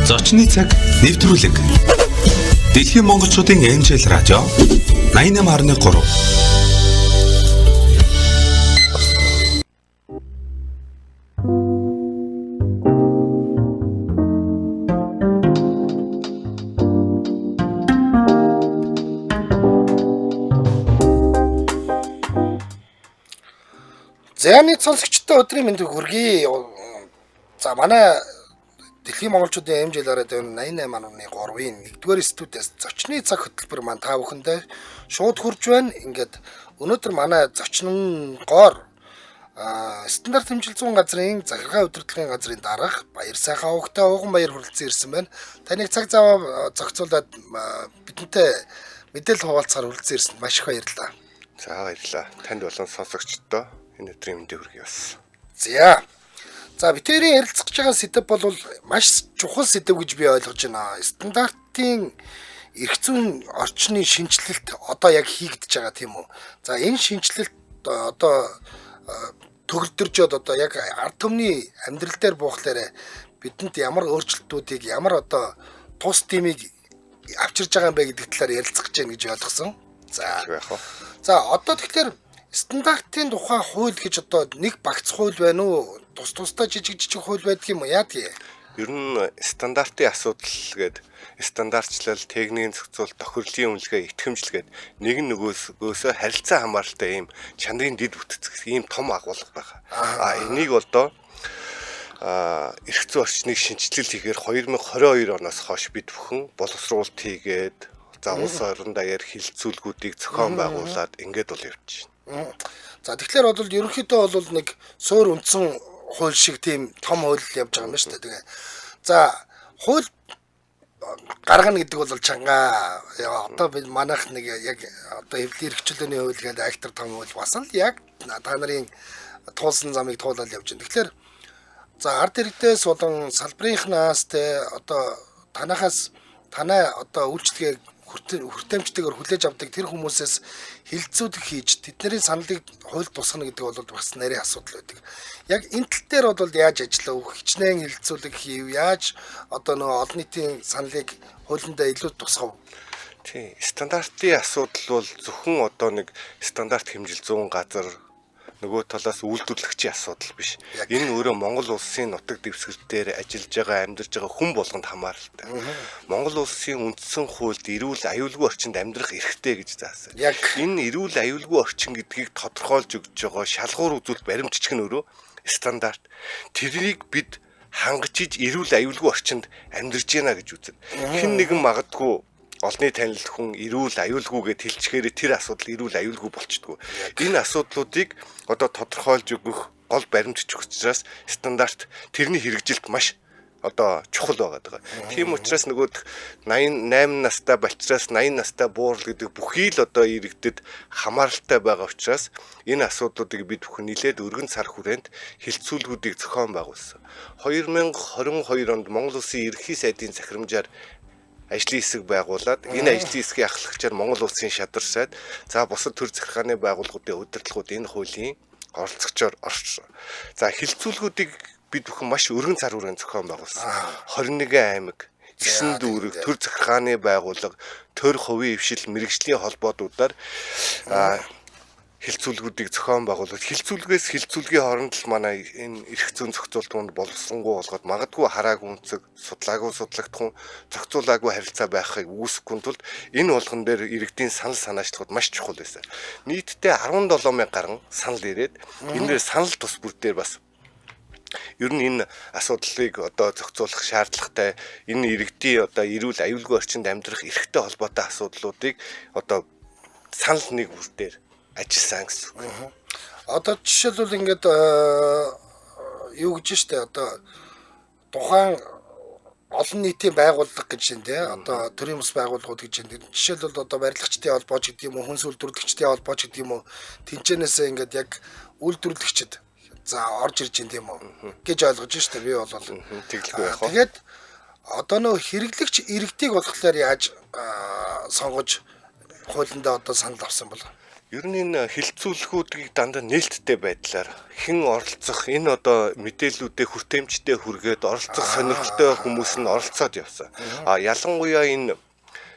Зочны цаг нэвтрүүлэг. Дэлхийн монголчуудын МЖЛ радио 88.3. Зэаны сонсогчтой өдрийн мэндийг хүргэе. За манай Дэлхийн монголчуудын МЖЛ радио 88.3-ийн 1-р студиэс зочны цаг хөтөлбөр маань та бүхэндээ шууд хурж байна. Ингээд өнөөдөр манай зочнонгоор стандарт хэмжил зүүн газрын захиргаа удирдлагын газрын дарга Баяр сайхан өвгтэй Ууган Баяр хүрэлцэн ирсэн байна. Таныг цаг зав зохицуулаад бидэнтэй мэдээлэл хуваалцахаар хүрэлцэн ирсэнд маш их баярлалаа. За баярлалаа. Танд болон сонсогчдоо энэ өдрийн мэндийг хүргэе бас. За битэрийн ярилцах гэж байгаа сэдэв бол маш чухал сэдэв гэж би ойлгож байна. Стандартын эрх зүйн орчны шинжилэлт одоо яг хийгдэж байгаа тийм үү? За энэ шинжилэлт одоо төгөлдржөөд одоо яг ард түмний амьдрал дээр буухлаарэ бидэнд ямар өөрчлөлтүүдийг ямар одоо тус тимийг авчирж байгаа юм бэ гэдэг талаар ярилцах гэж байна гэж ойлгосон. За одоо тэгэхээр стандартын тухай хууль гэж одоо нэг багц хууль байна уу? Тусдаа жижиг хууль байдаг юм уу? Яа тийм? Ер нь стандартын асуудал гээд стандартчлал, техникийн зохицуулалт, тохирлын үнэлгээ, итгэмжлэл гээд нэг нөгөөсөө харилцаа хамааралтай ийм чанарын дэд бүтцэх ийм том агуулга байгаа. Энийг одоо эрх зүйн орчныг шинжилэл хийхээр 2022 оноос хойш бид бүхэн боловсруулалт хийгээд улс орон даяар хилцүүлгүүдийг зохион байгуулад ингээд бол явж байна. За тэгэхээр бол ерөнхийдөө бол нэг суур үндсэн хууль шиг тийм том хууль явж байгаа юм байна шүү дээ. Тэгээ. За хууль гаргана гэдэг бол чанга одоо бид манайх нэг яг одоо хэвлэлийн эрхчлөөний хууль гэдэг актер том хууль бас л яг та нарын туулсан замыг туулаад явж байна. Тэгэхээр за ард иргэдээс болон салбарынхнаас те одоо танай одоо үйлчлэгээ хүртээмжтэйгээр хүлээж авдаг тэр хүмүүсээс хилцүүлэг хийж тэдний саналыг хуульд тусгана гэдэг бол бас нарийн асуудал байдаг. Яг энэ тал дээр бол яаж ажиллах вэ? Хичнээн хилцүүлэг хийв, яаж одоо нөгөө олон нийтийн саналыг хуулиндаа илүү тусгав? Тийм, стандартын асуудал бол зөвхөн одоо нэг стандарт хэмжил зүүн газар нөгөө талаас үйлдвэрлэгчийн асуудал биш. Энэ өөрөө Монгол улсын нутаг дэвсгэр дээр ажиллаж байгаа, амьдарч байгаа хүн болгонд хамааралтай. Монгол улсын үндсэн хуульд эрүүл аюулгүй орчинд амьдрах эрхтэй гэж заасан. Энэ эрүүл аюулгүй орчин гэдгийг тодорхойлж өгч байгаа шалгуур үзүүлэлт баримтчиг нь өөрөө стандарт. Тэрийг бид хангаж иж эрүүл аюулгүй орчинд амьдарч байна гэж үзэн. Хэн нэгэн магадгүй олны танил хүн эрүүл аюулгүйгээд хэлчихээр тэр асуудал эрүүл аюулгүй болчдгоо. Энэ асуудлуудыг одоо тодорхойлж өгөх гол баримтч учраас стандарт тэрний хэрэгжилт маш одоо чухал байгаа. Тийм учраас нөгөө 88 настай болчраас 80 настай буурал гэдэг бүхий л одоо иргэдэд хамааралтай байгаа учраас энэ асуудлуудыг бид бүхэн нэлээд өргөн сар хүрээнд хилцүүлгүүдийг зохион байгуулсан. 2022 онд Монгол Улсын ерөнхий сайдын захирамжаар ажлын хэсэг байгуулад энэ ажлын хэсгийн ахлагчаар Монгол улсын шадар сайд за бусад төр захиргааны байгууллагуудын удирдлагууд энэ хуулийн оролцогчоор орсон. За хилцүүлгүүдийг бид бүхэн маш өргөн цар хүрээнд зохион байгуулсан. 21 аймаг, 9 дүүрэг, төр захиргааны байгууллага, төр хувийн хвшил мэрэгжлийн холбоодуудаар хилцүүлгүүдийг зохион байгуулад хилцүүлгээс хилцүүлгийн хооронд л манай энэ эрх зүйн зохицуулалт боловсронгуй болгоод магадгүй хараагүй үнцэг судлаагүй судлагдах зохицуулаагүй харилцаа байхыг үүсэхгүй тулд энэ болгон дээр иргэдийн санал санаачлагууд маш чухал байсан. Нийтдээ 17,000 гаруй санал ирээд энэ дээр санал тус бүр дээр бас ер нь энэ асуудлыг одоо зохицуулах шаардлагатай энэ иргэдийн одоо эрүүл аюулгүй орчинд амьдрах эрхтэй холбоотой асуудлуудыг одоо санал нэг бүр дээр ажилласан гэсэн. Одоо жишээлбэл ингээд юу гэж штэ одоо тухайн олон нийтийн байгууллага гэж байна те одоо төрийн бас байгууллагууд гэж байна. Жишээлбэл одоо барилгачдын холбооч гэдэг юм уу, хүнс үйлдвэрлэгчдийн холбооч гэдэг юм уу, тэнцэнээсээ ингээд яг үйлдвэрлэгчд за орж ирж байна тийм үү гэж ойлгож штэ би бол тэглэхгүй яах вэ? Тэгээд одоо нөө хэрэглэгч иргэдийг болохоор яаж сонгож хуулиндаа одоо санал авсан бол Ер нь энэ хилцүүлгүүдийг дандаа нээлттэй байдлаар хэн оролцох энэ одоо мэдээллүүдээ хүртээмжтэй хүргээд оролцох сонирхолтой хүмүүс нь оролцоод явсан. Ялангуяа энэ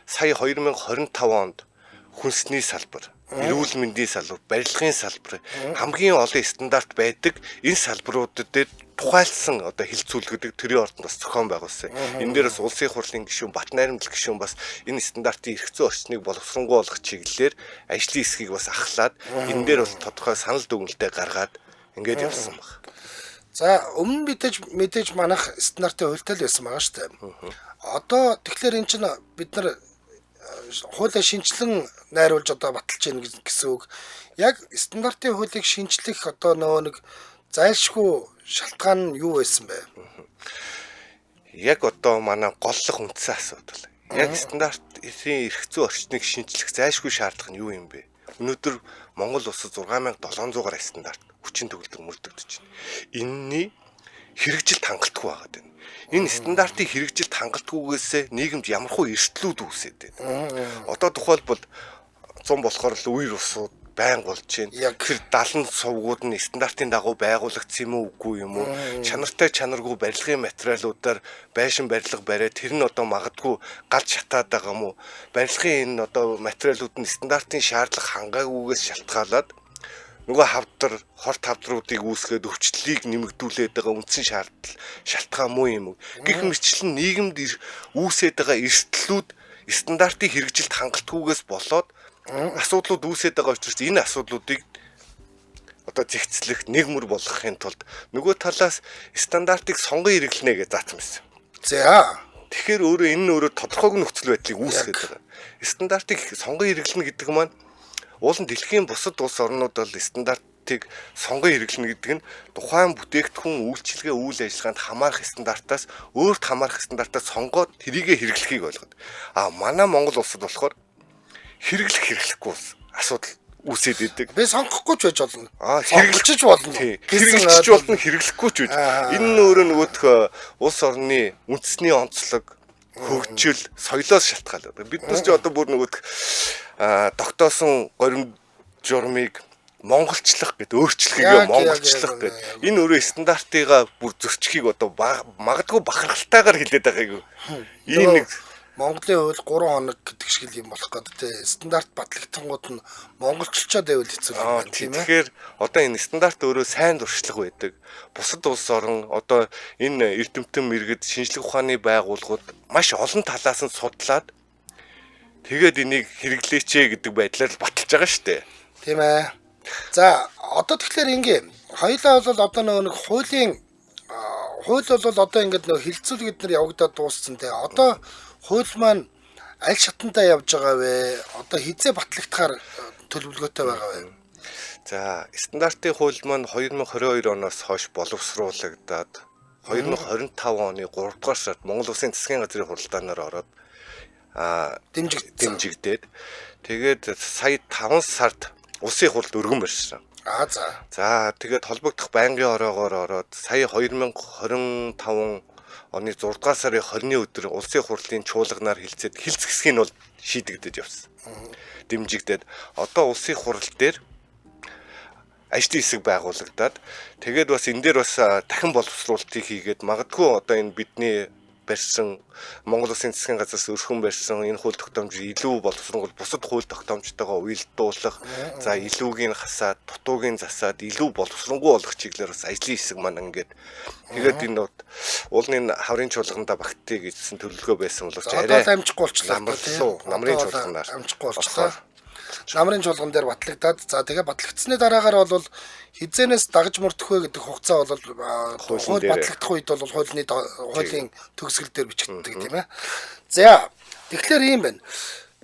сая 2025 онд хүнсний салбар, эрүүл мэндийн салбар, барилгын салбар хамгийн олон стандарт байдаг энэ салбаруудад дээр тухайлсан одоо хилцүүлгүүдийг төрийн ордоноос зохион байгуулсан. Энэ дээр бас улсын хурлын гишүүн Бат найрамдал гишүүн бас энэ стандартын эрх зүйн орчныг боловсронгуй болгох чиглэлээр ажлын хэсгийг бас ахлаад энэ дээр бол тодорхой санал дүгнэлтээ гаргаад ингээд явсан баг. За өмнө мэдээж манайх стандартын хуультай л байсан байгаа шүү дээ. Одоо тэгэхээр эн чинь бид нар хуулиа шинжилэн найруулж одоо баталж гин гэсэн үг. Яг стандартын хуулийг шинжлэх одоо нөгөө нэг зайлшгүй шалтгаан нь юу байсан бэ? Яг одоо манай голлох үндсэн асуудал. Яг стандартын эрх зүйн орчныг шинжлэх зайлшгүй шаардлага нь юу юм бэ? Өнөөдөр Монгол улсад 6700 гаруй стандарт хүчин төгөлдөр мөрдөгдөж байна. Энэний хэрэгжилт хангалтгүй байгаад байна. Энэ стандартын хэрэгжилт хангалтгүйгээс нийгэмд ямархуу эрсдлүүд үүсээд байна. Одоо тухайлбал 100 болохоор л үер усууд байн болж байна. Тэр 70 сувгууд нь стандартын дагуу байгуулагдсан юм уу үгүй юм уу? Чанартай чанаргүй барилгын материалуудаар байшин барилга бариад тэр нь одоо магадгүй галж шатаад байгаа юм уу? Барилгын энэ одоо материалууд нь стандартын шаардлага хангаагүйгээс шалтгаалаад нөгөө хавдар, хорт хавдруудыг үүсгээд өвчлөлийг нэмэгдүүлээд байгаа үндсэн шалтгаан муу юм уу? Гэх мэтчлэн нийгэмд үүсээд байгаа эрсдлүүд стандартын хэрэгжилт хангалтгүйгээс болоод асуудлууд үүсээд байгаа учраас энэ асуудлуудыг одоо зэгцлэх, нэгмөр болгохын тулд нөгөө талаас стандартыг сонгон хэрэглэнэ гэж заасан байсан. За. Тэгэхээр өөрөө тодорхойг нөхцөл байдлыг үүсгэж байгаа. Стандартыг сонгон хэрэглэнэ гэдэг маань уулын дэлхийн бусад улс орнууд бол стандартыг сонгон хэрэглэнэ гэдэг нь тухайн бүтээгдэхүүн үйлчилгээ үйл ажиллагаанд хамаарах стандартаас өөрт хамаарах стандартаас сонгоод тэрийгэ хэрэглэхийг ойлгоод. Манай Монгол улсад болохоор хэрэглэхгүй асуудал үүсээд идэг. Би сонгохгүй ч байж болно. Хэрэглэж болно. Хэрэглэж болно, хэрэглэхгүй ч байж. Энэ нь өөрөө нөгөөх улс орны үндэсний онцлог, хөгжил, соёлоос шалтгаалаад. Биднес ч одоо бүр нөгөөх тогтоосон горим журмыг монголчлох гэдэг, өөрчлөхийгээ монголчлох гэдэг. Энэ өөрөө стандартыгаа бүр зөрчихийг одоо магадгүй бахархалтайгаар хэлээд байгааг. Ийм нэг Монголын хууль 3 хоног гэдэг шиг юм болох гэдэг те стандарт батлагдсангууд нь монголчилчаад байвал хэцүү юм байна тийм ээ. Тэгэхээр одоо энэ стандарт өөрөө сайн туршлага байдаг. Бусад улс орн одоо энэ эрдэмтэн мэрэгд шинжлэх ухааны байгууллагууд маш олон талаас нь судлаад тэгээд энийг хэрэглээчээ гэдэг байдлаар баталж байгаа шүү дээ. Тийм ээ. За одоо тэгэхээр ингээм хоёлаа бол одоо нэг хуулийн хууль бол одоо ингээд нэг хилцүүлэг эднэр явагдаад дууссан те. Одоо хууль маань аль шатандаа явж байгаа вэ? Одоо хизээ батлагдахаар төлөвлөгөөтэй байгаа вэ? За, стандартын хууль маань 2022 оноос хойш боловсруулагдаад 2025 оны 3 дугаар сард Монгол Улсын засгийн газрын хуралдаанаар ороод дэмжигдээд тэгээд сая 5 сард улсын хурлд өргөн барьсан. За, тэгээд холбогдох байнгын ороогоор ороод сая 2025 оны 6 дугаар сарын 20-ны өдөр улсын хурлын чуулганаар хилцээд хилц хэсгийг нь бол шийдэгдэж явсан. Дэмжигдээд одоо улсын хурал дээр ажлын хэсэг байгуулагдаад тэгээд бас энэ дээр бас дахин боловсруулалтыг хийгээд магадгүй одоо энэ бидний барьсан Монгол Улсын засгийн газраас өрхөн барьсан энэ хууль тогтоомж илүү боловсронгуй бусад хууль тогтоомжтойгоо уялдуулах, за илүүгийн хасаад, дутуугийн засаад илүү боловсронгуй болгох чиглэлээр бас ажлын хэсэг маань ингээд тэгээд энэ уулын хаврын чуулганда багтъя гэсэн төлөвлөгөө байсан боловч арай амжихгүй болчихлоо. Намрын чуулганаар амжихгүй болчихлоо. Намрын чуулган дээр батлагдаад за тэгээ батлагдсны дараагаар бол хизээнээс дагж мөрдөх вэ гэдэг хугацаа бол хууль батлагдах үед бол хуулийн төгсгөл дээр бичигддэг тийм ээ. За тэгэхээр ийм байна.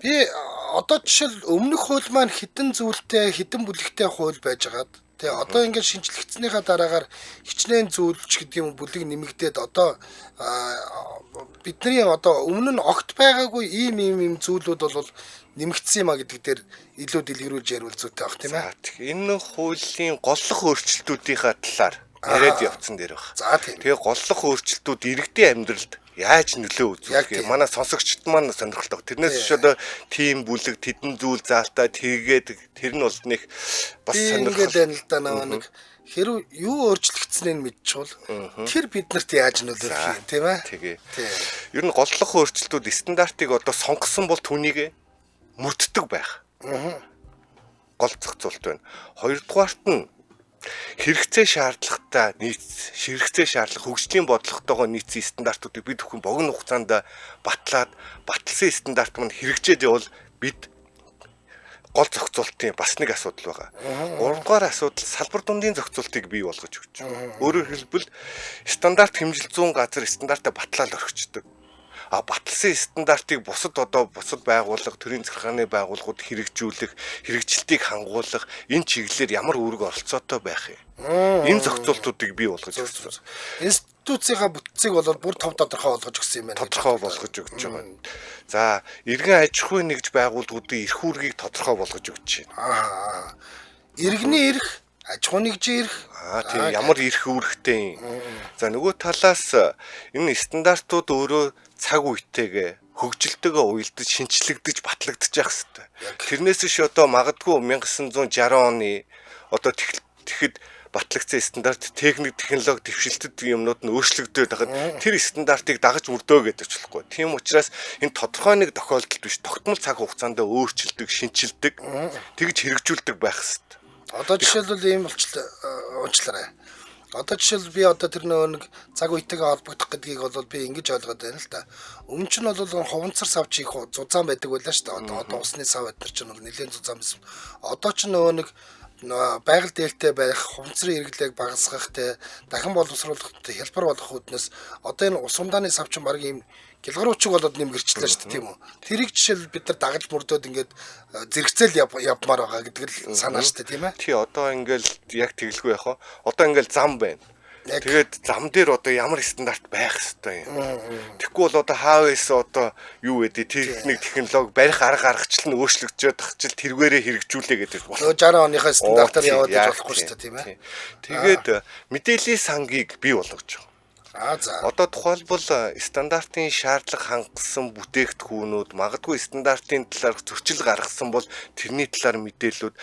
Би одоо жишээл өмнөх хууль маань хідэн зүйлтэй хідэн бүлэгтэй хууль байжгаад тэгээ одоо ингээд шинжлэгдснийхаа дараагаар хичнээн зүйлч гэдэг юм бүлэг нэмэгдээд одоо бидний одоо өмнө нь огт байгаагүй ийм зүйлүүд бол нэмэгдсэн юм а гэдэг дээр илүү дэлгэрүүлж ярил зүйтэй баг тийм ээ. Энэ хуулийн голлох өөрчлөлтүүдийнхаа талаар яриад явцсан дээр баг. За тийм. Тэгээ голлох өөрчлөлтүүд иргэдийн амьдралд яаж нөлөө Яг үзүүлэх тийм. манай сонсогчд маань сонирхолтой. Тэрнээс ч одоо тим бүлэг тэдэн зүйл заалтаа тэгээд тэр нь бол нэг бас би сонирхол. ингээд байна л да нэг хэрв юу өөрчлөгдсөнийг мэдчихвэл тэр биднэрт яаж нөлөөлөх юм тийм ээ. Тэгээ. Тийм. Ер нь голлох өөрчлөлтүүд стандартыг одоо сонгосон бол түүнийг мөрддөг байх. Гол зохицуулт байна. Хоёрдугаарт нь хэрэгцээ шаардлагатай хэрэгцээ шаардлага хөгжлийн бодлоготойгоо нийцсэн стандартуудыг бид бүхэн богино хугацаанд баталсан стандарт мань хэрэгжээд явал бид гол зохицуултын бас нэг асуудал байгаа. Гуравдугаар асуудал салбар дундын зохицуултыг бий болгож өгч байгаа. Өөрөөр хэлбэл стандарт хэмжил 100 газар стандартаа батлаад орхичдаг. Баталсан стандартыг бусад байгууллага, төрийн захиргааны байгууллагууд хэрэгжүүлэх, хэрэгжилтийг хангуулах энэ чиглэлээр ямар үүрэг оролцоотой байх юм. Энэ зохицуултуудыг бий болгож өгсөн. Институцийнхаа бүтцийг бол бүр тов тодорхой болгож өгсөн юм байна. Тодорхой болгож өгч байгаа. За, иргэн аж ахуйн нэгж байгууллагуудын эрх үүргийг тодорхой болгож өгч байна. Иргэний эрх, аж ахуйн нэгжийн эрх. Тийм ямар эрх үүрэгтэй юм. За, нөгөө талаас энэ стандартууд өөрөө цаг үетэйгээ хөгжилтэйгээ уялдаж шинчлэгдэж батлагдаж явах хэрэгтэй. Тэрнээс ш одоо магадгүй 1960 оны одоо тэгэхэд батлагдсан стандарт техник технологи дэвшилтэд юмнууд нь өөрчлөгдөж байхад тэр стандартыг дагаж мөрдөө гэдэг ч болохгүй. Тийм учраас энэ тодорхой нэг тохиолдолд биш тогтмол цаг хугацаанд өөрчилдөг, шинчилдэг, тэгж хэрэгжүүлдэг байх хэрэгтэй. Одоо жишээлбэл ийм унчлаарай. Одоо жишээл би одоо тэр нэг цаг үетэйгээ холбогдох гэдгийг бол би ингэж ойлгоод байна л да. Өмнө нь бол хуванцар савч их зузаан байдаг байлаа шүү дээ. Одоо усны сав эднэр чинь бол нэлээд зузаан байсан. Одоо ч нэг байгаль дээлтэй байх, хуванцрын хэрэглээг багасгах те дахин боловсруулах хэлбэр болох үүднээс одоо энэ ус умдааны сав чинь баг ийм гэлгаруучиг болоод нэмгэрчлээ шүү дээ тийм үү. Тэрийг жишээл бид нар дагаж мөрдөөд ингээд зэрэгцээл явмаар байгаа гэдэг л санаа шүү дээ тийм ээ. Тий одоо ингээл яг тэглгүй яах вэ? Одоо ингээл зам байна. Тэгээд зам дээр одоо ямар стандарт байх хэвээр юм. Тэгэхгүй бол одоо хаавээс одоо юу гэдэг техник технологи барих арга аргачлал нь өөрчлөгдөж тахчил тэргээрээ хэрэгжүүлээ гэдэг болох. 60 оныхаа стандартаар яваад болохгүй шүү дээ тийм ээ. Тэгээд мэдээллийн сангийг бий болгож байгаа. За. Одоо тухайлбал стандартын шаардлага хангасан бүтээгдэхүүнүүд магадгүй стандартын талаар зөрчил гаргасан бол тэрний талаар мэдээллүүд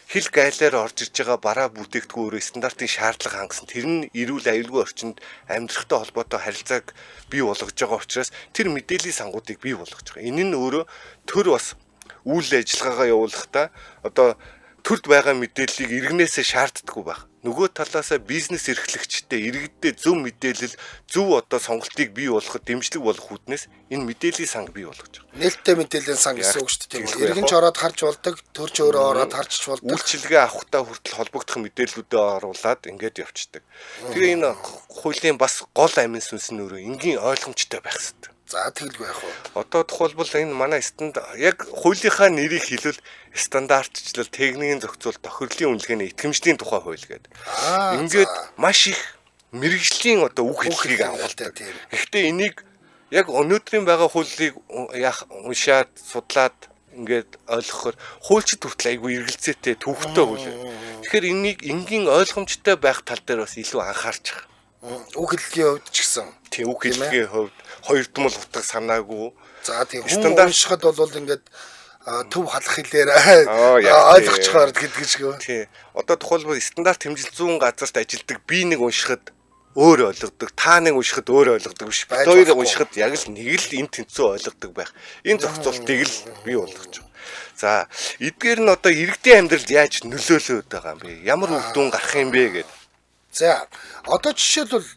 хил гайлаар орж ирж байгаа бараа бүтээгдэхүүнөөр стандартын шаардлага хангасан тэр нь эрүүл аюулгүй орчинд амьдрахтай холбоотой харилцааг бий болгож байгаа учраас тэр мэдээллийн сангуудыг бий болгож байгаа. Энэ нь өөрөө төр бас үйл ажиллагаагаа явуулахдаа одоо төрд байгаа мэдээллийг иргэнээсээ шаарддаггүй байх. Нөгөө талаасаа бизнес эрхлэгчтэй иргэддээ зөв мэдээлэл, зөв одоо сонголтыг бий болгоход дэмжлэг болох үүднээс энэ мэдээллийн санг бий болгож байгаа. Нээлттэй мэдээллийн санг гэсэн үг шүү дээ. Иргэн ч ороод харж болдог, төрч өөрөө ороод харж болдог. Үйлчилгээ авахтаа хүртэл холбогдох мэдээллүүдээ оруулаад ингээд явцдаг. Тэгээ энэ хуулийн бас гол амин сүнс нь өөрөө энгийн ойлгомжтой байх хэрэгтэй. За тэгэлгүй яах вэ? Одоо тухайлбал энэ манай яг хуулийнхаа нэрийг хэлвэл стандартчлал, техникийн зохицуул, тохирлын үнэлгээний итгэмжлийн тухай хууль гэдэг. Ингээд маш их мэрэгжлийн одоо үг хэллэгийг агуулдаг. Гэхдээ энийг яг өнөөдрийн байгаа хуулийг уншаад, судлаад ингээд ойлгохоор хуульчид хүртэл айгүй эргэлзээтэй төвхтэй хууль. Тэгэхээр энийг энгийн ойлгомжтой байх тал дээр бас илүү анхаарч байгаа. Үг хэллэгийн хувьд ч гэсэн. Тийм үг хэллэгийн хувьд хоёрдмол утга санаагүй. За тийм стандарт уншихад бол ингээд төв халах хэлээр ойлгоцохоор гэдэг шиг. Тий. Одоо тухайлбал стандарт хэмжил 100 газарт ажилдаг би нэг уншихад өөр ойлгодог, та нэг уншихад өөр ойлгодог биш. Бид хоёр уншихад яг л нэг л энэ тэнцүү ойлгодог байх. Энэ зохицуултыг л бий болгож байгаа. За, эдгээр нь одоо иргэдийн амьдралд яаж нөлөөлөд байгаа юм бэ? Ямар үр дүн гарах юм бэ гэдэг. За, одоо жишээлбэл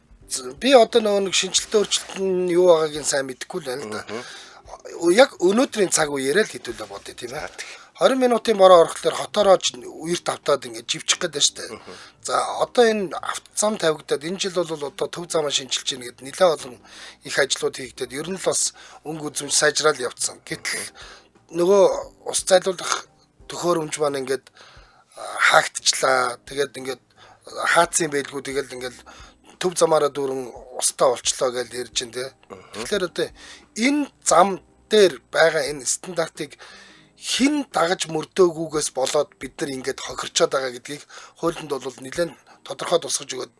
би одоо нэг шинжилтийн өөрчлөлт нь юу байгаагийн сайн мэдэхгүй л байна л да. Яг өнөөдрийн цаг үеэрээ л хэдүүлээ бодъё тийм ээ. 20 минутын бороо орохлоор хотороо үерт автаад ингээд живчих гээд байна шүү дээ. За одоо энэ автозам тавигдаад энэ жил бол одоо төв замаа шинжилж гин гэд нэлээд олон их ажлууд хийгдээд ер нь л бас өнгө үзмж сайжрал явцсан. Гэтэл нөгөө ус зайлуулах төхөөрөмж маань ингээд хаагдчихлаа. Тэгээд ингээд хаацсан байлгүй тэгэл ингээд төв замаараа дүүрэн устаа болчлоо гэж ярьж байна те. Тэгэхээр одоо энэ зам дээр байгаа энэ стандартыг хин дагаж мөрдөөгүйгээс болоод бид нар ингээд хохирчоод байгаа гэдгийг хуулинд бол нэлээд тодорхой тусгаж өгөөд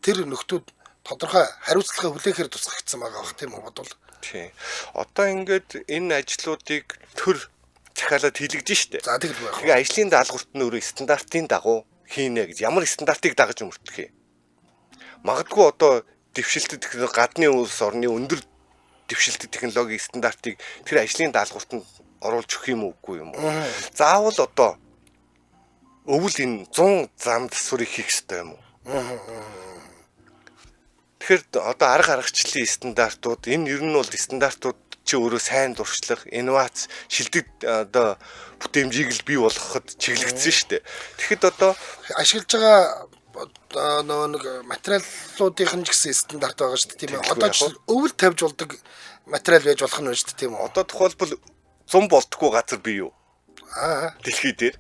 тэр нөхдүүд тодорхой хариуцлагаа хүлээхээр тусгагдсан байгаа бах тийм үү бодвол. Тийм. Одоо ингээд энэ ажлуудыг төр захиалаад хийлгэж штэ. За тэгэл байх. Тэгээ ажлын даалгаварт нь өөрөө стандартын дагуу хийнэ гэж ямар стандартыг дагаж мөрдөх юм. Магадгүй одоо дэвшилтэд гадны улс орны өндөр дэвшилтэд технологийн стандартыг тэр ажлын даалгаварт нь оруулж өгөх юм уугүй юм уу? Заавал одоо өвөл энэ 100 зам засварыг хийх ёстой юм уу? Тэгэхээр одоо арга аргачлалын стандартууд энэ ер нь бол стандартууд чи өөрөө сайн дуршлах, инновац, шилдэг одоо бүтээмжийг л бий болгоход чиглэгдсэн шүү дээ. Тэгэхэд одоо ашиглаж байгаа нэг материалуудын ч гэсэн стандарт байгаа шүү дээ тийм ээ. Одоо ч өвөл тавьж болдог материал байж болох нь байна шүү дээ тийм үү. Одоо тухайлбал 100 болтгүй газар бий юу? Дэлхий дээр.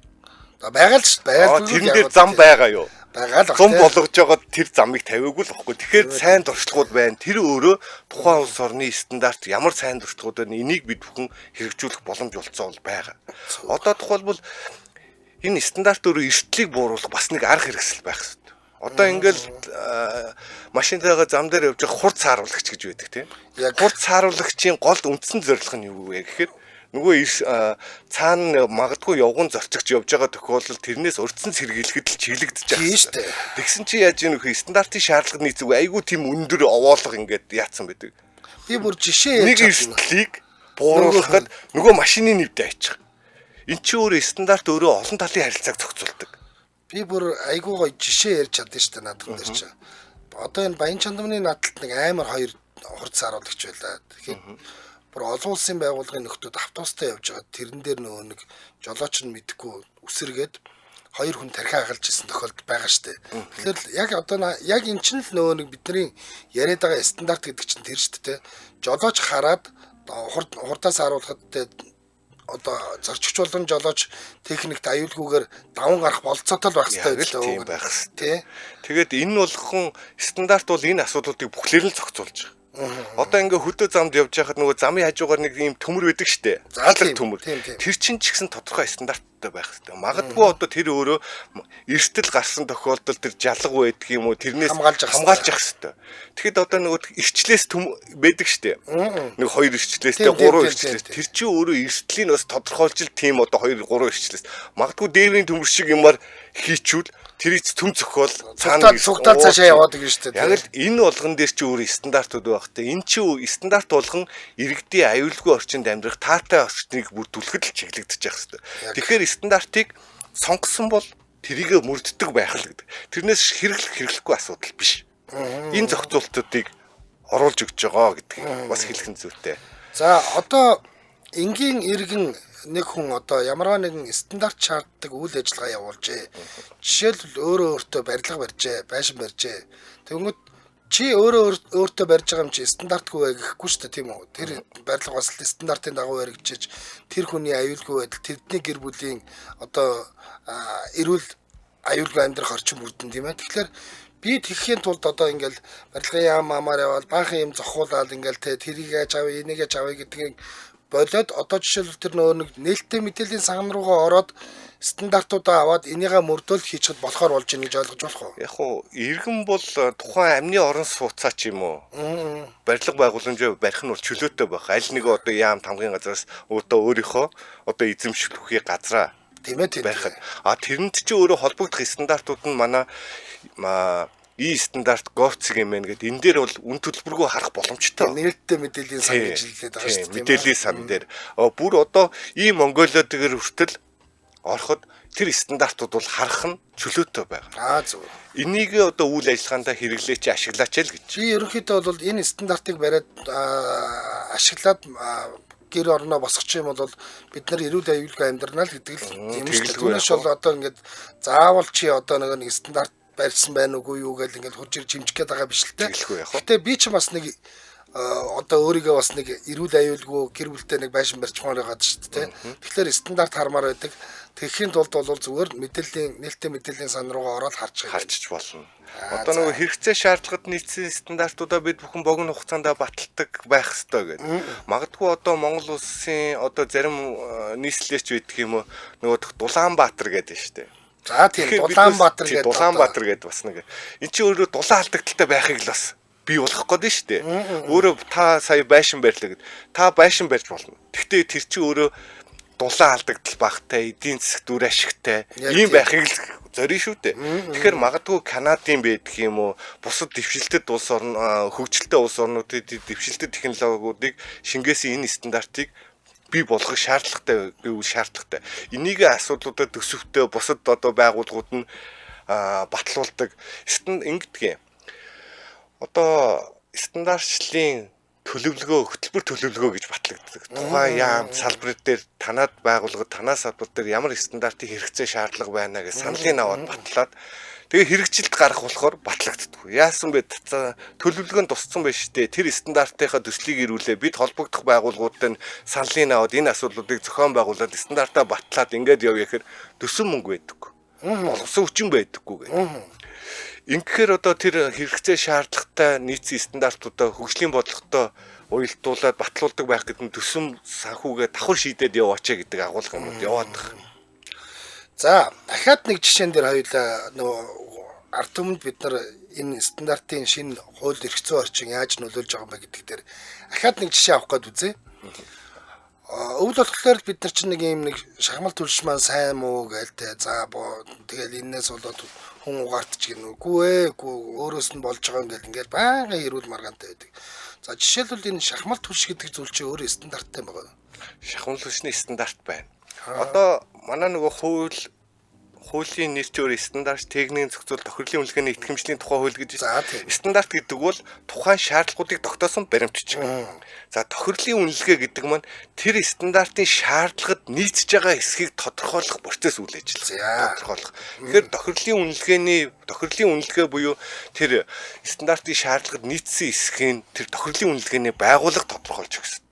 Байгаа л шүү дээ. Тэрэн дээр зам байгаа юу? Байгаа л. 100 болгож байгаа тэр замыг тавиагүй л баггүй. Тэгэхээр сайн дуршлагууд байна. Тэр өөрөө тухайн улс орны стандарт ямар сайн дуршлагууд байна. Энийг бид бүхэн хэрэгжүүлэх боломж олцоо бол байгаа. Одоо тухайлбал энэ стандарт өөрөө эрсдлийг бууруулах бас нэг арга хэрэгсэл байх хэрэгтэй. Одоо ингээл машинтайгаа зам дээр явж байгаа хурц хааруулагч гэж байдаг тийм. Хурц хааруулагчийн гол үндсэн зорилго нь юу вэ гэхээр нөгөө цаана магадгүй явган зорчигч явж байгаа тохиолдолд тэрнээс урдсан сэргийлэхэд л чиглэгдэж байгаа шүү дээ. Тэгсэн чи яаж ийм нөхөө стандартын шаардлагыг нийцэв айгүй тийм өндөр овоолго ингээд яатсан байдаг. Би бүр жишээ нэг эрсдлийг бууруулахад нөгөө машины нэвдэ айчих. Эн чи өөрөө стандарт өөрөө олон талын харилцааг зохицуулдаг. Би бүр айгүй гоё жишээ ярьж чадсан шүү дээ наадхан дээр чи. Одоо энэ Баян Чандамны наадталд нэг амар хоёр хурц харуулагч байлаа. Тэгэхээр бүр олон улсын байгууллагын нөхдүүд автобустай явж байгаа. Тэрэн дээр нөгөө нэг жолооч нь мэдхгүй үсэргээд хоёр хүн тархиа агалж исэн тохиолдол байгаа шүү дээ. Тэгэхээр яг одоо яг эн чинь л нөгөө нэг бидний яриад байгаа стандарт гэдэг чинь тэр шүү дээ. Жолооч хараад хурдаас харуулхад одоо зорчигч болон жолооч техникт аюулгүйгээр даван гарах болцоотой л байх хэрэгтэй тийм байх хэрэгтэй. Тэгээд энэ болгон стандарт бол энэ асуудлуудыг бүхлээр нь зохицуулж байгаа. Одоо ингээ хөдөө замд явж байхад нөгөө замын хажуугаар нэг юм төмөр байдаг штэ. Заалар төмөр. Тэр чинь ч гэсэн тодорхой стандарттай байх хэрэгтэй. Магадгүй одоо тэр өөрөө эрсдэл гарсан тохиолдолд тэр жалга байдаг юм уу тэрнээс хамгаалж явах хэрэгтэй. Тэгэхэд одоо нөгөө эрчлээс байдаг штэ. Нэг хоёр эрчлээстэй гурван эрчлээс. Тэр чинь өөрөө эрсдлийн бас тодорхойлж л тийм одоо 2 3 эрчлээс. Магадгүй дээврийн төмөр шиг юмар хийчүүл тэрийг төм зөхөөл цаана цугтал цаашаа яваад байгаа шүү дээ. Яг л энэ болгон дээр чи өөрөө стандартууд багтай. Энэ чи стандарт болгон иргэдийн аюулгүй орчинд амьдрах таатай орчныг бүрдүүлэхэд л чиглэгдэж явах хэрэгтэй. Тэгэхээр стандартыг сонгосон бол тэрийг мөрддөг байх л гэдэг. Тэрнээс хэрэглэхгүй асуудал биш. Энэ зохицуултуудыг оруулж өгч байгаа гэдгийг бас хэлэх нь зүйтэй. За одоо энгийн иргэн нэг хүн одоо ямарваа нэгэн стандарт шаарддаг үйл ажиллагаа явуулжээ. Жишээлбэл өөртөө барилга барьжээ, байшин барьжээ. Тэгвэл чи өөртөө барьж байгаа юм чи стандартгүй гэхгүй шүү дээ тийм үү? Тэр барилга бас стандартын дагуу баригдчихэж тэр хүний аюулгүй байдал, тэрний гэр бүлийн одоо эрүүл аюулгүй амьдрах орчин бүрдэн тийм ээ. Тэгэхээр би тэгэхийн тулд одоо ингээл барилгын яам амаар явал баахан юм зохиулаад ингээл тэрийг яаж авъя, энийг яаж авъя гэдгийг болоод одоо жишээлбэл тэр нөгөө нэг нээлттэй мэдээллийн сан руугаа ороод стандартуудаа аваад энийгээ мөрдөөл хийчихэд болохоор болж ийн гэж ойлгож болох уу? Яг уу иргэн бол тухайн амны орон сууцаа ч юм уу. Барилга байгууламжаа барих нь бол чөлөөтэй байх. Аль нэг одоо яам тамгын газраас одоо өөрийнхөө одоо эзэмшүүлэхээ газраа тийм ээ байхад тэрэнд чи өөрөө холбогдох стандартууд нь манай стандарт говцэг юм байна гэдэг энэ дээр бол үн төлбөргүй харах боломжтой. Нээлттэй мэдээллийн сан гэж хэлээд байгаа шүү дээ. Мэдээллийн сан дээр бүр одоо ийм Монголиодгээр хүртэл ороход тэр стандартууд бол харах нь чөлөөтэй байгаа. Зөв. Энийг одоо үйл ажиллагаанд хэрэглээч ашиглаач л гэж. Би ерөнхийдөө бол энэ стандартыг бариад ашиглаад гэр орноо босгочих юм бол бид нар эрүүл аюулгүй амьдрнаа л гэдэг л юм шүү дээ. Түүнээс бол одоо ингээд заавал чи одоо нэг стандарт барьсан байна уугүй юу гэж ингээд хурж ирж хэмжих гээд байгаа биш л те. Гэтэ би ч бас нэг одоо өөрийгөө бас нэг эрүүл аюулгүй гэр бүлтэй нэг байшин барьж байгаа шүү дээ те. Тэгэхээр стандарт хармаар байдаг. Тэгэхийн тулд бол зүгээр нээлттэй мэдээллийн сан руугаа ороод харчих болно. Одоо нөгөө хэрэгцээ шаардлагад нийцсэн стандартуудаа бид бүхэн богино хугацаанд баталдаг байх ёстой гэдэг. Магадгүй одоо Монгол улсын одоо зарим нийслэлч байдаг юм уу нөгөө Дулаанбаатар гэдэг нь шүү дээ. За тийм Дулаанбаатар гэдэг Дулаанбаатар гэдэг бас нэг. Энд чинь өөрөө дулаан алдагдaltaй байхыг л бас бий болох гээд шүү дээ. Өөрөө та сая байшин барьлаа гэд. Та байшин барьж болно. Гэхдээ тэр чинь өөрөө дулаан алдагдал багтай, эдийн засаг дүр ашигтай ийм байхыг л зорино шүү дээ. Тэгэхээр магадгүй Канадын байдаг юм уу, бусад дэвшилтэд улс орн хөгжилтэй улс орнуудын дэвшилтэд технологиудыг шингээсэн энэ стандартыг бий болгох шаардлагатай гэвэл шаардлагатай. Энийг асуудлуудад төсөвтэй бусад одоо байгууллагууд нь батлуулдаг. Ингэдэг юм. Одоо стандартчлалын хөтөлбөр төлөвлөгөө гэж батлагддаг. Тухайн яам салбар дээр танаад байгууллагад танаа салбар дээр ямар стандартын хэрэгцээ шаардлага байна гэж саналын аваад батлаад тэгээ хэрэгжилт гарах болохоор батлагддаг. Яасан бэ? Төлөвлөгөөнд тусцсан байж тээ. Тэр стандартынхаа төслийг ирүүлээ. Бид холбогдох байгууллагуудад саналын аваад энэ асуудлуудыг зохион байгуулад стандартаа батлаад ингээд явъя гэхээр төсөн мөнгө байдаг. Боловсон хүчин байдаггүй гэх. Ингэхээр одоо тэр хэрэгцээ шаардлагатай нийцсэн стандартуудаа хөгжлийн бодлоготой уялдуулаад батлуулдаг байх гэдэг нь төсөм санхүүгээ давхар шийдээд яваач гэдэг агуулга юм уу яваад байгаа. За дахиад нэг жишээн дээр хоёулаа нөгөө ард түмэнд бид нар энэ стандартын шинэ хууль эрх зүйн орчин яаж нөлөөлж байгаа юм бэ гэдэг дээр дахиад нэг жишээ авах гээд үзье. Өвөл болохоор бид нар чинь нэг юм нэг шахмал төлш маань сайн муу гээл те. За тэгэл энээс болоод хүн угаартч гинүггүй өөрөөс нь болж байгаа юм гэл ингээл байнга ирүүл маргаантай байдаг. За жишээлбэл энэ шахмал төлш гэдэг зүйл чинь өөрөө стандарттай байгаа. Шахмал төлшний стандарт байна. Одоо манай нөгөө хуулийн нэрчээр стандарт техникийн зохицуул тохирлын үнэлгээний итгэмжлийн тухай хууль гэж стандарт гэдэг бол тухайн шаардлагуудыг тогтоосон баримтч. За тохирлын үнэлгээ гэдэг маань тэр стандартын шаардлагад нийцж байгаа хэсгийг тодорхойлох процесс үйл ажиллагаа. Тодорхойлох. Тэгэхээр тохирлын үнэлгээ буюу тэр стандартын шаардлагад нийцсэн хэсгийг тэр тохирлын үнэлгээний байгууллага тодорхойлж өгсөн.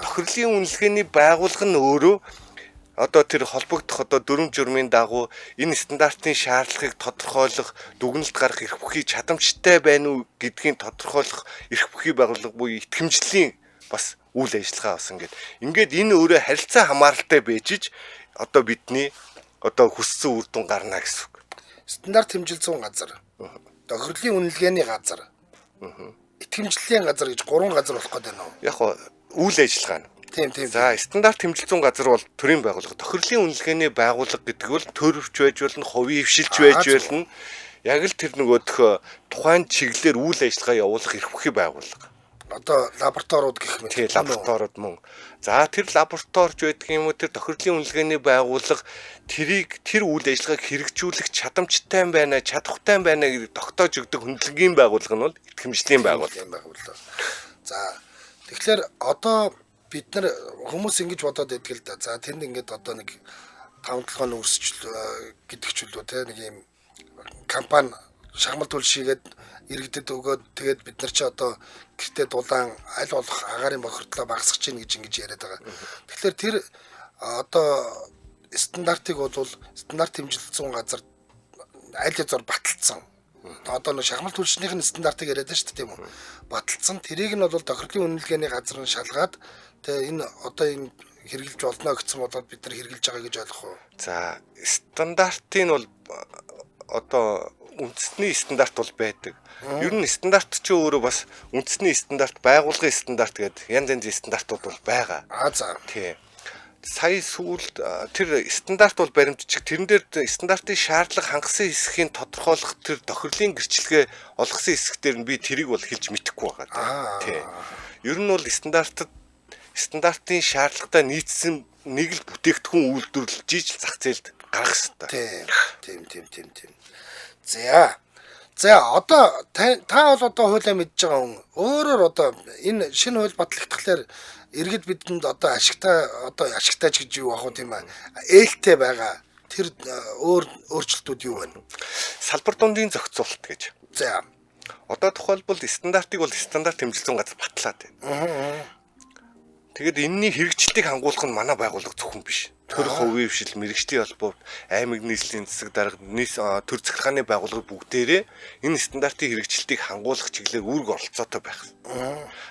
Тохирлын үнэлгээний байгууллага нь өөрөө одоо тэр холбогдох одоо дүрм журмын дагуу энэ стандартын шаардлагыг тодорхойлох, дүгнэлт гаргах эрх бүхий чадамжтай байна уу гэдгийг тодорхойлох эрх бүхий байгууллага буюу итгэмжлийн бас үйл ажиллагаа басан гэдэг. Ингээд энэ өөрөө харилцаа хамааралтай байжиж одоо бидний одоо хүссэн үр дүн гарна гэсэн үг. Стандарт хэмжил зүүн газар, тохирлын үнэлгээний газар, итгэмжлэлийн газар гэж 3 газар болох гэдэг нь. Яг хоо үйл ажиллагаа нь. Тийм. За стандарт хэмжилзүүн газар бол төрийн байгууллага. Тохирлын үнэлгээний байгууллага гэдэг бол төрөвч байж болно, хувийн хвшилж байж болно. Яг л тэр нөгөөх тухайн чиглэлээр үйл ажиллагаа явуулах эрх бүхий байгууллага. Одоо лабораториуд гэх мэт. Тийм, лабораториуд мөн. За тэр лабораторич байдаг юм уу тэр тохирлын үнэлгээний байгууллага тэр үйл ажиллагааг хэрэгжүүлэх чадамжтай байна, чадвартай байна гэдэг тогтоож өгдөг хөндлөнгийн байгууллага нь бол итгэмжлийн байгууллага. За тэгэхээр одоо бид нар хүмүүс ингэж бодоод байдаг л да. За тэнд ингээд одоо нэг 5-7 хоног өрсөж гэдэг ч үлдөө те нэг юм компани шахмал төлшигээд иргэдэд өгөөд тэгээд бид нар чи одоо гэртээ дулаан аль болох агаарын бохирдлоо багасгах чинь гэж ингэж яриад байгаа. Тэгэхээр тэр одоо стандартыг бол стандарт хэмжилсэн газар аль хэзээ баталсан. Одоо нэг шахмал төлшнийх нь стандартыг яриад байна шүү дээ тийм үү. Баталсан тэрийг нь бол тохирлын үнэлгээний газар нь шалгаад тэгээ энэ одоо энэ хэрэгжилж болно гэсэн бодоод бид нар хэрэгжилж байгаа гэж ойлгох уу? За стандартын бол одоо үндэсний стандарт бол байдаг. Ер нь стандарт ч өөрөө бас үндэсний стандарт, байгууллагын стандарт гэдэг янз янзын стандартууд бол байгаа. За. Тийм. Сая сүүлд тэр стандарт бол баримтчиг тэрэн дээр стандартын шаардлага хангасан хэсгийг тодорхойлох тэр тохирлын гэрчлэгээ олгосон хэсгээр нь би тэрийг бол хэлж мэдэхгүй байгаа. Тийм. Ер нь бол стандартын шаардлагатай нийцсэн нэг л бүтээгдэхүүн үйлдвэрлэж ижил зах зээлд гаргах хэрэгтэй. Тийм. За одоо та бол одоо хуулиа мэдж байгаа хүн. Өөрөөр одоо энэ шинэ хууль батлагдахлаар иргэд бидэнд одоо ашигтайч гэж юу ах вэ тийм ээ. Ээлтэй байгаа тэр өөрчлөлтүүд юу байна? Салбар дундын зохицуулалт гэж. За. Одоо тухайлбал стандартыг бол стандарт хэмжилсэн газар батлаад байна. Тэгээд энэний хэрэгжилтийг хангуулах нь манай байгууллага зөвхөн биш. Төр хувийн хвшил, мэрэгчлийн холбоо, аймаг нийслэлийн засаг дарга, төр захиргааны байгууллага бүгдээрээ энэ стандартын хэрэгжилтийг хангуулах чиглэлээр үүрэг оролцоотой байх.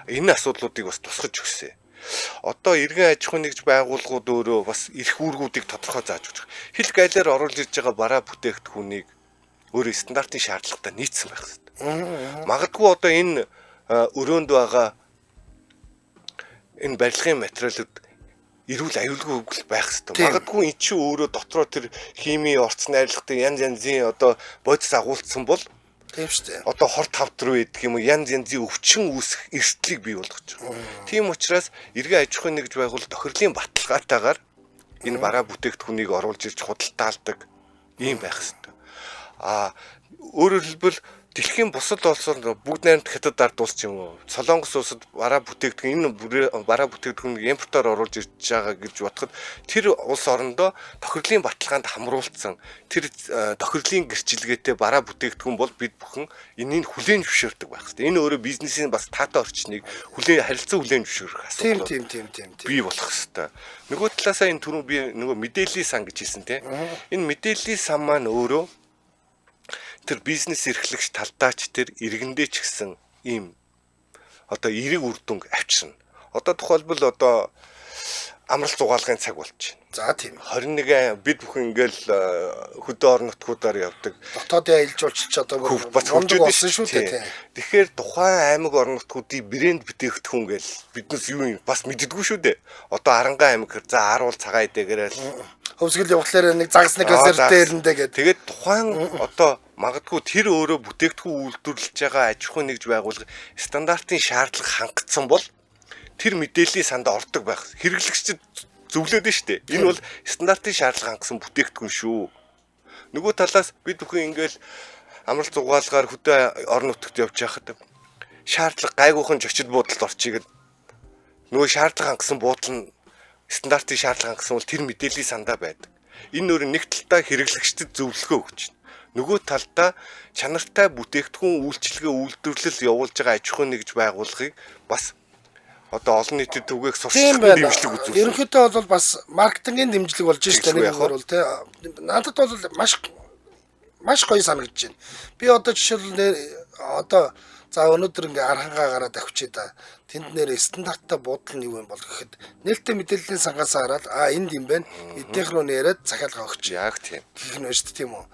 Энэ асуудлуудыг бас тусгаж өгсөн. Одоо иргэн аж ахуйн нэгж байгууллагууд өөрөө бас эрх үүргүүдийг тодорхой зааж өгч байгаа. Хил гайлаар оруулж ирж байгаа бараа бүтээгдэхүүнийг өөрөө стандартын шаардлагатай нийцсэн байх хэрэгтэй. Магадгүй одоо энэ өрөөнд байгаа энэ барилгын материалууд эрүүл аюулгүй байх хэрэгтэй. Магадгүй эн чинь өөрөө дотроо тэр хими орц найрлагатай янз янзын одоо бодис агуулсан бол тийм шүү дээ. Одоо хор тавтар байдаг юм уу янз янзын өвчин үүсэх эрсдлийг бий болгож байгаа. Тийм учраас эргэн аж ахуйн нэгж байгуул тохирлын баталгаатайгаар энэ бараа бүтээгдэхүүнийг оруулж ирж худалдаалдаг ийм байх хэрэгтэй. Өөрөөр хэлбэл дэлхийн бусад улсууд бүгд найрамд хятад ард улс ч юм уу Солонгос улсад бараа бүтээгдэхүүн энэ бараа бүтээгдэхүүнийг импортоор оруулж ирж байгаа гэж бодоход тэр улс орондоо тохирлын баталгаанд хамруулсан тэр тохирлын гэрчилгээтэй бараа бүтээгдэхүүн бол бид бүхэн энийг хүлээн зөвшөөрдөг байх хэрэгтэй. Энэ өөрөө бизнесийн бас таатай орчныг харилцан хүлээн зөвшөөрөх асуудал. Тийм. Бий болох хэрэгтэй. Нөгөө талаасаа энэ түрүү би нөгөө мэдээллийн сан гэж хэлсэн тийм. Энэ мэдээллийн сан маань өөрөө тэр бизнес эрхлэгч талдаач тэр иргэндээ ч гэсэн ийм одоо эрэг үр дүнг авчирна. Одоо тухайлбал одоо амралт зугаалгын цаг болж байна. За тийм. 21 бид бүхэн ингээл хөдөө орон нутгуудаар явдаг. Дотоодын аялал жуулчлалч одоо бас хөгжөөд болсон шүү дээ. Тэгэхээр тухайн аймаг орон нутгуудын брэнд бүтээгдэхүүн гээл биднес юу юм бас мэддэггүй шүү дээ. Одоо Арангай аймаг хэр за 10 цагаа идэгээрэл хөвсгөл явахлаар нэг загсны газар дээрэндээ гэдэг. Тэгээд тухайн одоо магадгүй тэр өөрөө бүтээгдэхүүн үйлдвэрлэж байгаа аж ахуйн нэгж байгууллага стандартын шаардлага хангацсан бол тэр мэдээллийн санд ордог байх. Хэрэглэгчид зөвлөд нь штэ. Энэ бол стандартын шаардлага хангасан бүтээгдэхүүн шүү. Нөгөө талаас бид бүхэн ингээл амралт зугаалгаар хөдөө орон нутагт явж байхад шаардлага гайгүйхан зочид буудалд орчих гэдэг. Нөгөө шаардлага хангасан буудал нь стандартын шаардлага хангасан бол тэр мэдээллийн сандаа байдаг. Энэ өөр нэг талдаа хэрэглэгчдэд зөвлөгөө өгч байна. Нөгөө талдаа чанартай бүтээгдэхүүн үйлчилгээ үйлдвэрлэл явуулж байгаа аж ахуйн нэгж байгууллагыг бас одоо олон нийтэд түгээх сурчлах дэмжлэг үзүүлсэн. Ерөнхийдөө бол бас маркетингийн дэмжлэг болж штэ нэг юм бол тий. Надад бол маш гоё санагдаж байна. Би одоо жишээлбэл одоо за өнөөдөр ингээ архангаа гараад авчие да. Тэнд нэр стандарттай буудал нь юу юм бол гэхэд нээлттэй мэдээллийн сангаас хараад энд юм байна. Эднийх рүү нэрээд захиалга өгч. Яг тийм. Гэх нь шүү дээ тийм үү.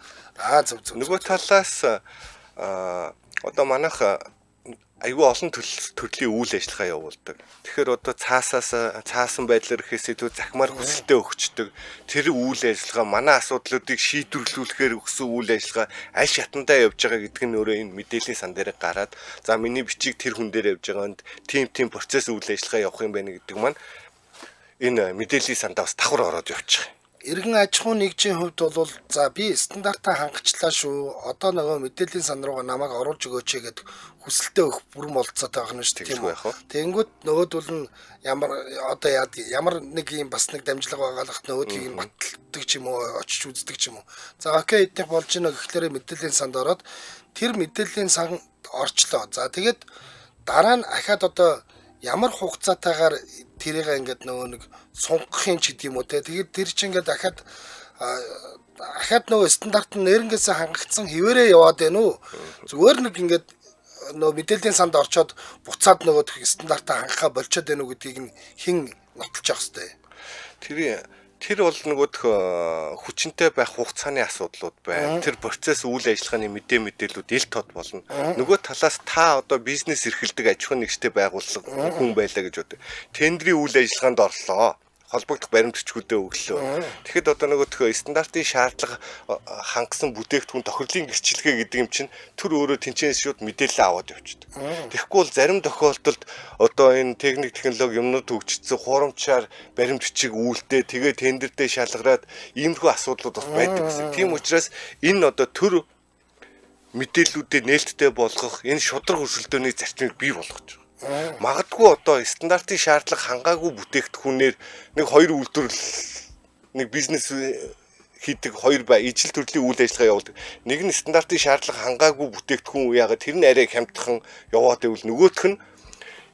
Зөв. Нөгөө талаас одоо манайх айгүй олон төрлийн үйл ажиллагаа явуулдаг. Тэгэхээр одоо цаасан байдлаар ихээсээ төв захимаар хүсэлтэд өгчдөг. Тэр үйл ажиллагаа манай асуудлуудыг шийдвэрлүүлэхээр өгсөн үйл ажиллагаа аль шатандаа явж байгаа гэдэг нь өөрөө энэ мэдээллийн сан дээр гараад за миний бичиг тэр хүн дээр явж байгаанд тийм процесс үйл ажиллагаа явах юм байна гэдэг маань энэ мэдээллийн сандаа бас давхар ороод явчих. Иргэн аж ахуйн нэгжийн хувьд бол за би стандартаа хангацлаа шүү. Одоо нөгөө мэдээллийн сан руугаа намайг оруулж өгөөч гэдэг хүсэлтэд өгөх бүрэн болцоотой байх нь шүү тийм үү. Тэнгүүд нөгөөдөл нь ямар нэг юм бас нэг дамжлага байгаа л хат нөгөөдгийг нь баталдаг ч юм уу очиж үздэг ч юм уу. За окей эднийх болж гинэ гэхлээр мэдээллийн санд ороод тэр мэдээллийн сан орчлоо. За тэгээд дараа нь ахаад одоо ямар хугацаатайгаар тэрийг ингээд нөгөө нэг сунгахын ч гэдэм үү те. Тэгээд тэр чинь ингээд дахиад нөгөө стандарт нь нэрнгээсээ хангагдсан хിവэрээ яваад байна уу? Зүгээр нэг ингээд нөгөө мэдээллийн санд орчоод буцаад нөгөө стандартаа хангахаа болчиход байна уу гэдгийг нь хэн нотолж явах хэвээр. Тэр бол нөгөө хүчинтэй байх хугацааны асуудлууд байна. Тэр процесс үйл ажиллагааны мэдээллүүд ил тод болно. Нөгөө талаас та одоо бизнес эрхэлдэг аж ахуйн нэгжтэй байгууллага хүн байлаа гэж бод. Тендерийн үйл ажиллагаанд орлоо. Холбогдох баримтчгүүдэд өглөө. Тэгэхэд одоо нөгөө стандартын шаардлага хангасан бүтээгдэхүүн тохирлын гэрчилгээ гэдэг юм чинь төр өөрөө тэнцэнээс шууд мэдээлэл аваад явчихдаг. Тэгэхгүй бол зарим тохиолдолд одоо энэ техник технологи юмнууд хөгжсөн хурамчаар баримт бичиг үйлдээ тэгээ тендердээ шалгараад иймэрхүү асуудлууд бас байдаг гэсэн. Тийм учраас энэ одоо төр мэдээллүүдэд нээлттэй болгох энэ шудраг өрсөлдөөний зарчмыг бий болгож байгаа. Магадгүй одоо стандартын шаардлага хангаагүй бүтээгдэхүүнээр нэг хоёр үйлдвэрлэл нэг бизнес хийдэг хоёр ижил төрлийн үйл ажиллагаа явуулдаг. Нэг нь стандартын шаардлага хангаагүй бүтээгдэхүүн яагаад тэр нь арай хямдхан яваад байвал нөгөөх нь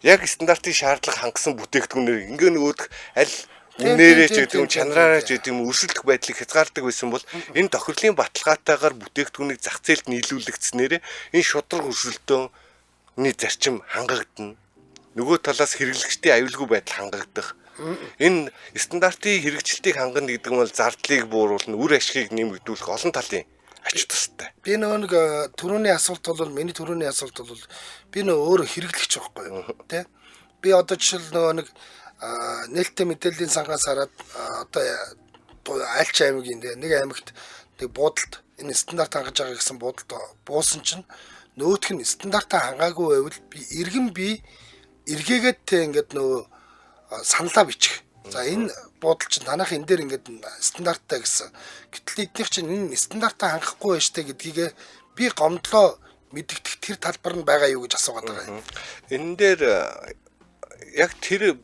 яг стандартын шаардлага хангасан бүтээгдэхүүнээр ингээ нөгөөх аль үнээрээ ч гэдэг юм чанараараа ч гэдэг юм өрсөлдөх байдлыг хязгаардаг байсан бол энэ тохирлын баталгаатайгаар бүтээгдэхүүнийг зах зээлд нийлүүлэгдснээр энэ шудраг өрсөлдөөн зарчим хангагдана. Нөгөө талаас хэрэглэгчдийн аюулгүй байдал хангагдах. Энэ стандартын хэрэгжилтийг хангана гэдэг нь бол зардлыг бууруулна, үр ашгийг нэмэгдүүлэх олон талын ач тустай. Би нэг түрүүний асуулт бол миний түрүүний асуулт бол би өөрөө хэрэглэгч байхгүй юу тий. Би одоо жишээл нэг нээлттэй мэдээллийн сангаас хараад одоо альч аймгийн нэг аймагт нэг буудалд энэ стандарт хангаж байгаа гэсэн буудалд буусан чинь нөгөөх нь стандартаа хангаагүй байвал би эргээгээд те ингээд нөгөө саналаа бичих. За энэ буудал чинь танах энэ дээр ингээд стандарттай гэсэн. Гэтэл эднийх чинь энэ стандартаа хангахгүй байж тээ гэдгийг би гомдлоо мэддэгдэх тэр талбар нь байгаа юу гэж асуугаад байгаа юм. Энэ дээр яг тэр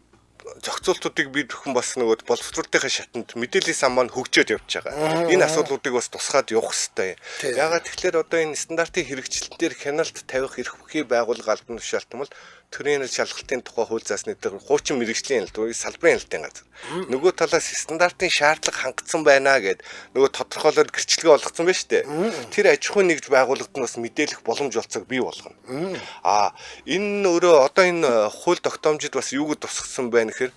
зохицуултуудыг бид бүхэн бас нөгөө боловсруулалтынхаа шатанд мэдээллийн сан маань хөгжөөд явж байгаа. Энэ асуудлуудыг бас тусгаад явах хэрэгтэй. Ягаад тэгэхээр одоо энэ стандартын хэрэгжилтэн дээр хяналт тавих эрх бүхий байгууллага албан тушаалтан бол төрийн шалгалтын тухай хууль заасны дээр хуучин мэргэжлийн ялдварыг салбарын ялдын газар. Нөгөө талаас стандартын шаардлага хангагдсан байна гэд нөгөө тодорхойлоод гэрчлэгээ олгоцсон байна шүү дээ. Тэр аж ахуйн нэгж байгууллагад нь бас мэдээлэх боломж олцоог бий болгоно. Энэ өөрөө одоо энэ хууль тогтоомжид бас юуг тусгасан байна гэхээр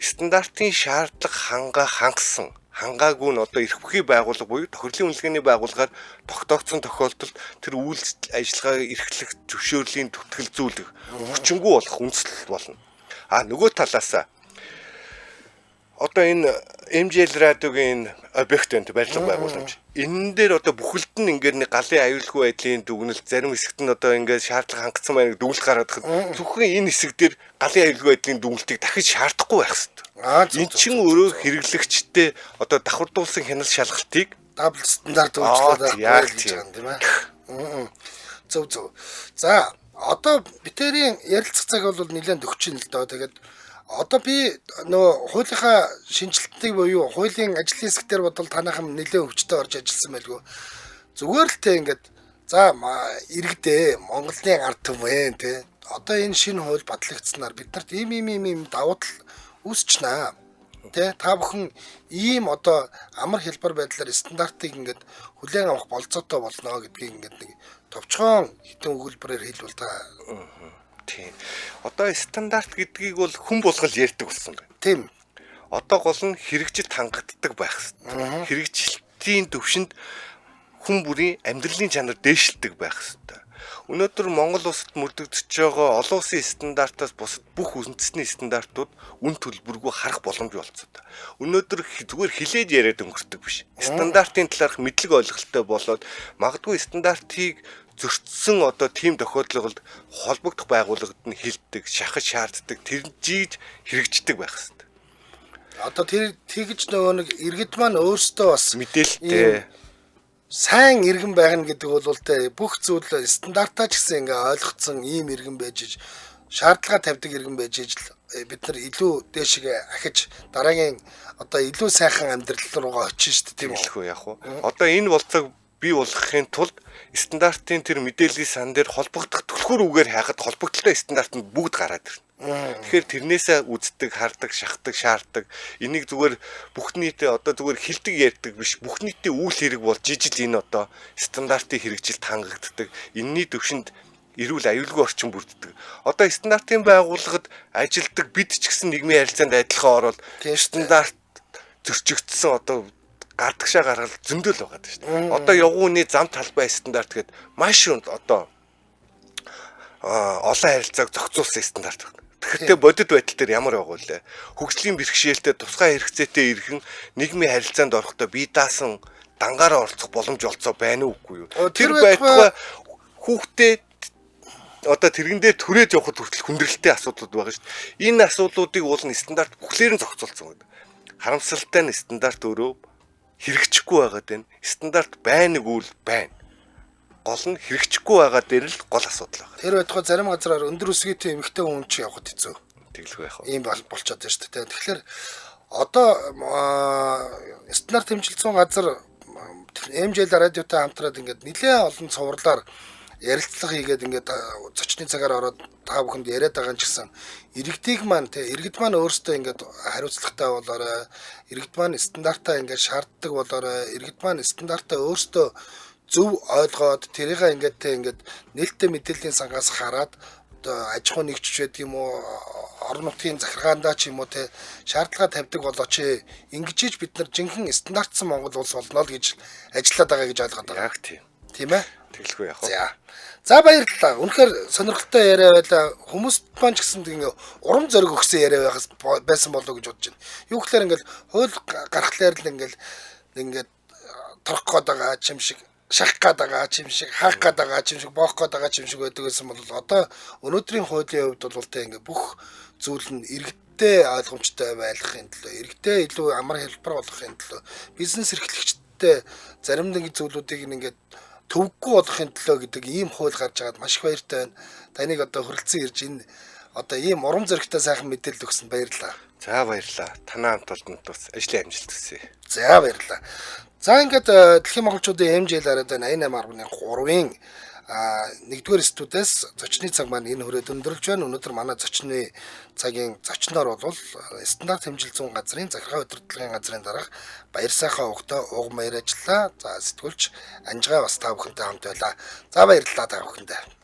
стандартын шаардлага хангасан хангаагүй нь одоо эрх бүхий байгууллага буюу тохирлын үнэлгээний байгууллагаар тогтоогдсон тохиолдолд тэр үйл ажиллагааг эрхлэх зөвшөөрлийн түтгэл зүйлэх хүчингү болох үндэслэл болно. Нөгөө талаасаа одоо энэ MJL радиогийн объект энэ барилга байгууламж. Энэ дээр одоо бүхэлд нь ингээд нэг галын аюулгүй байдлын дүгнэлт зарим хэсэгт нь одоо ингээд шаардлага хангацсан байна гэдэг дүгнэлт гараад ихэд зөвхөн энэ хэсэг дээр галын аюулгүй байдлын дүгнэлтийг дахиж шаардахгүй байх хэрэгтэй. Энэ чинь өөрөө хэрэглэгчтэй одоо давхардуулсан хяналт шалгалтыг дабл стандарт үйлчлүүлээд яаж байгаа юм тийм ээ. Зөв. За одоо битэрийн ярилцах цаг бол нэлээд өгч ин л доо. Тэгээд одоо би нөгөө хуулийнхаа шинжилтийг буюу хуулийн ажлын хэсэг дээр бодвол танайхан нэлээд өвчтөй орж ажилласан байлгүй. Зүгээр л те ингээд за иргэдээ Монголын ард түмэн те одоо энэ шинэ хууль батлагдсанаар бид нарт ийм давуу тал үүсчнэ. Тэ та бүхэн ийм одоо амар хэлбэр байдлаар стандартыг ингээд хүлээн авах болцоотой болно гэдгийг ингээд нэг товчхон хитэн өгүүлбэрээр хэлвэл та. Тийм. Одоо стандарт гэдгийг бол хүн болгол ярьдаг болсон байна. Тийм. Одоо гол нь хэрэгжилт хангагддаг байх хэрэгтэй. Хэрэгжилтийн төвшөнд хүн бүрийн амьдралын чанар дээшилдэг байх хэрэгтэй. Өнөөдөр Монгол улсад мөрдөгдөж байгаа олон улсын стандартаас бусад бүх үндэсний стандартууд үн төлбөргүй харах боломж олцоод. Өнөөдөр зүгээр хилээд яриад өнгөрдөг биш. Стандартын талаарх мэдлэг ойлголттой болоод магадгүй стандартыг зөрчсөн одоо тийм тохиолдолд холбогдох байгууллагад нь хилдэг, шахаж шаарддаг, тэр жийж хэрэгждэг байх хэрэгтэй. Одоо тэр тэгж нөгөө нэг иргэд маань өөрсдөө бас мэдээлэлтэй сайн иргэн байна гэдэг бол тэ бүх зүйл стандартаа ч гэсэн ингээ ойлгоцсон ийм иргэн байж шаардлага тавьдаг иргэн байж бид нар илүү дээшгээ ахиж дараагийн одоо илүү сайхан амьдрал руугаа очиж шүү дээ тийм үү яг уу. Одоо энэ болцоог бий болгохын тулд стандартын тэр мэдээллийн сан дээр холбогдох түлхүүр үгээр хайхад холбогдлолтой стандарт нь бүгд гараад ирнэ. Тэгэхээр тэрнээсээ үздэг, хардаг, шахдаг, шаарддаг. Энийг зүгээр бүх нийтээ одоо зүгээр хилдэг ярьдаг биш. Бүх нийтийн үйл хэрэг болж ижил энэ одоо стандартын хэрэгжилт хангагддаг. Энэний төвшөнд эрүүл аюулгүй орчин бүрддэг. Одоо стандартын байгууллагад ажилдаг бид ч гэсэн нийгмийн харилцаанд адилхан ороод стандарт зөрчигдсөн одоо гардагшаа гаргал зөндөл байгаа даа шүү дээ. Одоо явгууны зам талбай стандарт гэдэг маш одоо олон харилцааг зохицуулсан стандарт байна. Тэгэхээр бодит байдал дээр ямар байгаа вэ? Хөгжлийн бэрхшээлтэй тусгай хэрэгцээтэй иргэн нийгмийн харилцаанд орохдоо бие даасан дангаараа оролцох боломж олцоо байна уу үгүй юу? Тэр байтугай хүүхдээ одоо тэрэгэн дээр түрээд явахд хүртэл хүндрэлтэй асуудлууд байгаа шүү дээ. Энэ асуудлуудыг уул нь стандарт бүхлээр нь зохицуулсан гэдэг. Харамсалтай нь стандарт өөрөө хэрэгжихгүй байгаад байна. Стандарт байна гэвэл байна. Гол нь хэрэгжихгүй байгаа дээр л гол асуудал байна. Тэр байтугай зарим газараар өндөр өсгийтэй эмэгтэй хүн ч явахд хэцүү. Тэглэх байх. Ийм болчиход байна шүү дээ. Тэгэхээр одоо стандарт хэмжилсэн газар MJL радиотой хамтраад ингээд нэлээд олон цувралаар ярилцлага хийгээд ингээд зочны цагаар ороод та бүхэнд яриад байгаа юм ч гэсэн иргэдийг маань иргэд маань өөрсдөө ингээд хариуцлагатай болоорой. Иргэд маань стандартаа ингээд шаарддаг болоорой. Иргэд маань стандартаа өөрсдөө зөв ойлгоод тэрийг ингээд нээлттэй мэдээллийн сангаас хараад одоо аж ахуй нэгжч байдаг юм уу орон нутгийн захиргаандаа ч юм уу те шаардлага тавьдаг болооч ингэж бид нар жинхэнэ стандартсан Монгол улс болно л гэж ажиллаад байгаа гэж ойлгоод байгаа. Яг тийм. Тийм ээ. Тэглэхгүй яг. За баярлалаа. Үнэхээр сонирхолтой яриа байлаа. Хүмүүст маань ч гэсэн ингэ урам зориг өгсөн яриа байсан болов гэж бодож байна. Юу гэхээр ингээл хууль гаргахлаар л ингээд торох гээд байгаа юм шиг, шахах гээд байгаа юм шиг, хаах гээд байгаа юм шиг, боох гээд байгаа юм шиг байдаг гэсэн бол одоо өнөөдрийн хуулийн хувьд бол тэ ингээ бүх зүйл нь иргэдтэй ойлгомжтой байлгахын төлөө, иргэдтэй илүү амар хэлбэр болгохын төлөө, бизнес эрхлэгчтэй зарим нэг зүйлүүдийг ингээд төвөггүй болгохын төлөө гэдэг ийм хууль гарч байгаад маш их баяртай байна. Таныг одоо хөрөлцөн ирж энэ одоо ийм урам зоригтой сайхан мэдээлэл өгсөнд баярлалаа. За баярлалаа. Танаа хамт олонд бас ажлын амжилт хүсье. За баярлалаа. За ингээд дэлхийн монголчуудын хэмжээл хараад байна 88.3-ын 1-р студиэс зочны цаг маань энэ хүрээд өндөрлж байна. Өнөөдөр манай зочны цагийн зочноор бол стандарт хэмжил зүүн газрын захиргаа удирдлагын газрын дарга Баяр сайхан угтай уг маяр ажиллаа. За сэтгүүлч Анжгаа бас та бүхэнтэй хамт байлаа. За баярлалаа та бүхэндээ.